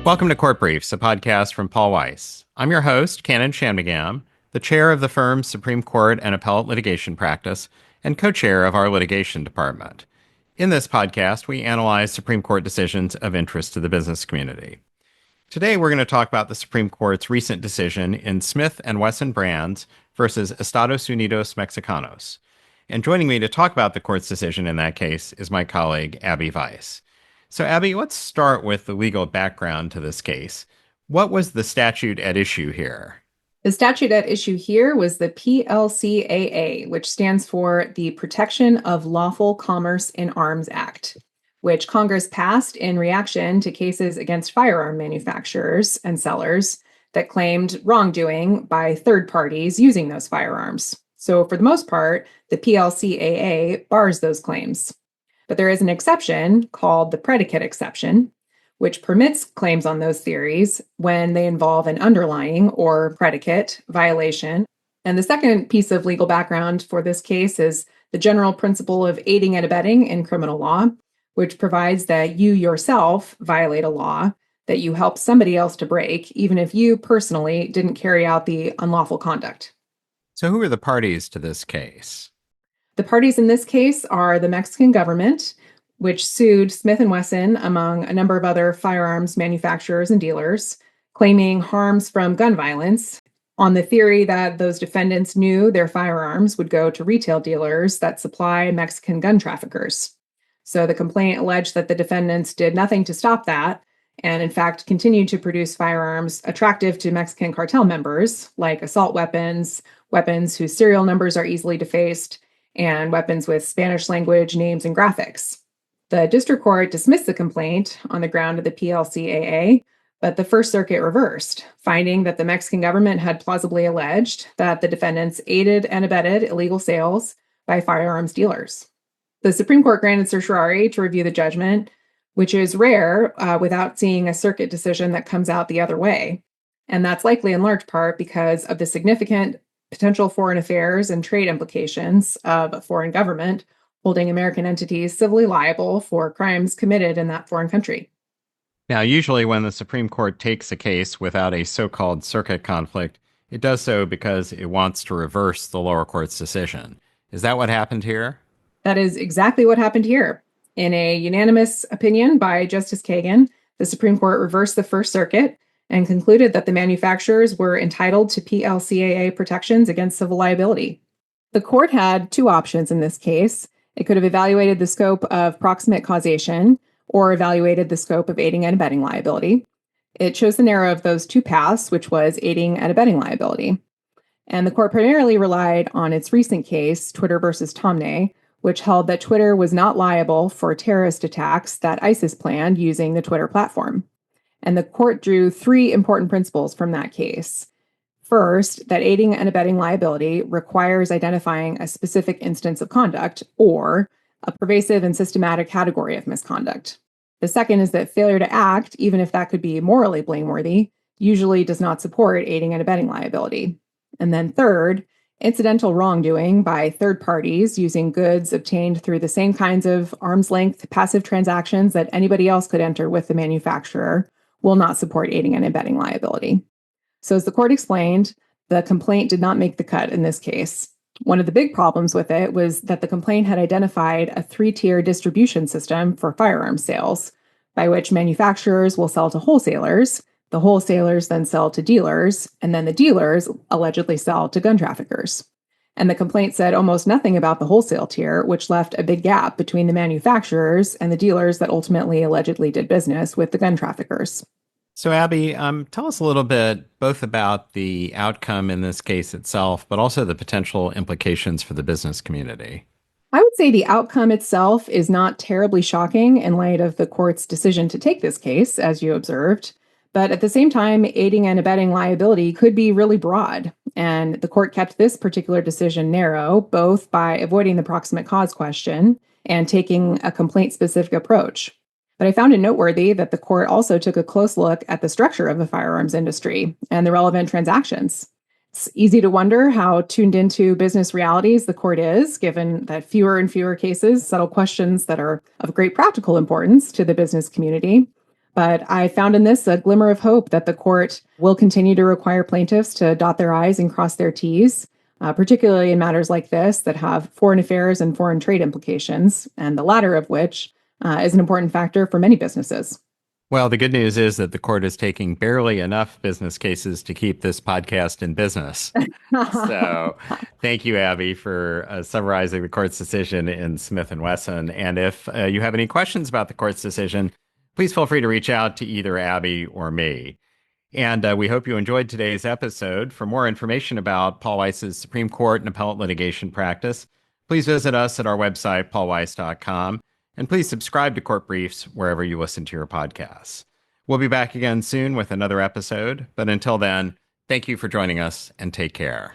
Welcome to Court Briefs, a podcast from Paul Weiss. I'm your host, Kannon Shanmugam, the chair of the firm's Supreme Court and Appellate litigation practice and co-chair of our litigation department. In this podcast, we analyze Supreme Court decisions of interest to the business community. Today, we're going to talk about the Supreme Court's recent decision in Smith and Wesson Brands versus Estados Unidos Mexicanos. And joining me to talk about the court's decision in that case is my colleague, Abby Weiss. So, Abby, let's start with the legal background to this case. What was the statute at issue here? The statute at issue here was the PLCAA, which stands for the Protection of Lawful Commerce in Arms Act, which Congress passed in reaction to cases against firearm manufacturers and sellers that claimed wrongdoing by third parties using those firearms. So for the most part, the PLCAA bars those claims. But there is an exception called the predicate exception, which permits claims on those theories when they involve an underlying or predicate violation. And the second piece of legal background for this case is the general principle of aiding and abetting in criminal law, which provides that you yourself violate a law that you help somebody else to break, even if you personally didn't carry out the unlawful conduct. So who are the parties to this case? The parties in this case are the Mexican government, which sued Smith Wesson, among a number of other firearms manufacturers and dealers, claiming harms from gun violence on the theory that those defendants knew their firearms would go to retail dealers that supply Mexican gun traffickers. So the complaint alleged that the defendants did nothing to stop that, and in fact continued to produce firearms attractive to Mexican cartel members, like assault weapons, weapons whose serial numbers are easily defaced, and weapons with Spanish language names and graphics. The district court dismissed the complaint on the ground of the PLCAA, but the First Circuit reversed, finding that the Mexican government had plausibly alleged that the defendants aided and abetted illegal sales by firearms dealers. The Supreme Court granted certiorari to review the judgment, which is rare without seeing a circuit decision that comes out the other way. And that's likely in large part because of the significant potential foreign affairs and trade implications of a foreign government holding American entities civilly liable for crimes committed in that foreign country. Now, usually when the Supreme Court takes a case without a so-called circuit conflict, it does so because it wants to reverse the lower court's decision. Is that what happened here? That is exactly what happened here. In a unanimous opinion by Justice Kagan, the Supreme Court reversed the First Circuit and concluded that the manufacturers were entitled to PLCAA protections against civil liability. The court had two options in this case. It could have evaluated the scope of proximate causation or evaluated the scope of aiding and abetting liability. It chose the narrow of those two paths, which was aiding and abetting liability. And the court primarily relied on its recent case, Twitter versus Tomney, which held that Twitter was not liable for terrorist attacks that ISIS planned using the Twitter platform. And the court drew three important principles from that case. First, that aiding and abetting liability requires identifying a specific instance of conduct or a pervasive and systematic category of misconduct. The second is that failure to act, even if that could be morally blameworthy, usually does not support aiding and abetting liability. And then third, incidental wrongdoing by third parties using goods obtained through the same kinds of arm's length passive transactions that anybody else could enter with the manufacturer will not support aiding and abetting liability. So as the court explained, the complaint did not make the cut in this case. One of the big problems with it was that the complaint had identified a three-tier distribution system for firearms sales, by which manufacturers will sell to wholesalers, the wholesalers then sell to dealers, and then the dealers allegedly sell to gun traffickers. And the complaint said almost nothing about the wholesale tier, which left a big gap between the manufacturers and the dealers that ultimately allegedly did business with the gun traffickers. So, Abby, tell us a little bit both about the outcome in this case itself, but also the potential implications for the business community. I would say the outcome itself is not terribly shocking in light of the court's decision to take this case, as you observed. But at the same time, aiding and abetting liability could be really broad. And the court kept this particular decision narrow, both by avoiding the proximate cause question and taking a complaint-specific approach. But I found it noteworthy that the court also took a close look at the structure of the firearms industry and the relevant transactions. It's easy to wonder how tuned into business realities the court is, given that fewer and fewer cases settle questions that are of great practical importance to the business community. But I found in this a glimmer of hope that the court will continue to require plaintiffs to dot their I's and cross their T's, particularly in matters like this that have foreign affairs and foreign trade implications, and the latter of which is an important factor for many businesses. Well, the good news is that the court is taking barely enough business cases to keep this podcast in business. So thank you, Abby, for summarizing the court's decision in Smith and Wesson. And if you have any questions about the court's decision, please feel free to reach out to either Abby or me. And we hope you enjoyed today's episode. For more information about Paul Weiss's Supreme Court and appellate litigation practice, please visit us at our website, paulweiss.com. And please subscribe to Court Briefs wherever you listen to your podcasts. We'll be back again soon with another episode. But until then, thank you for joining us and take care.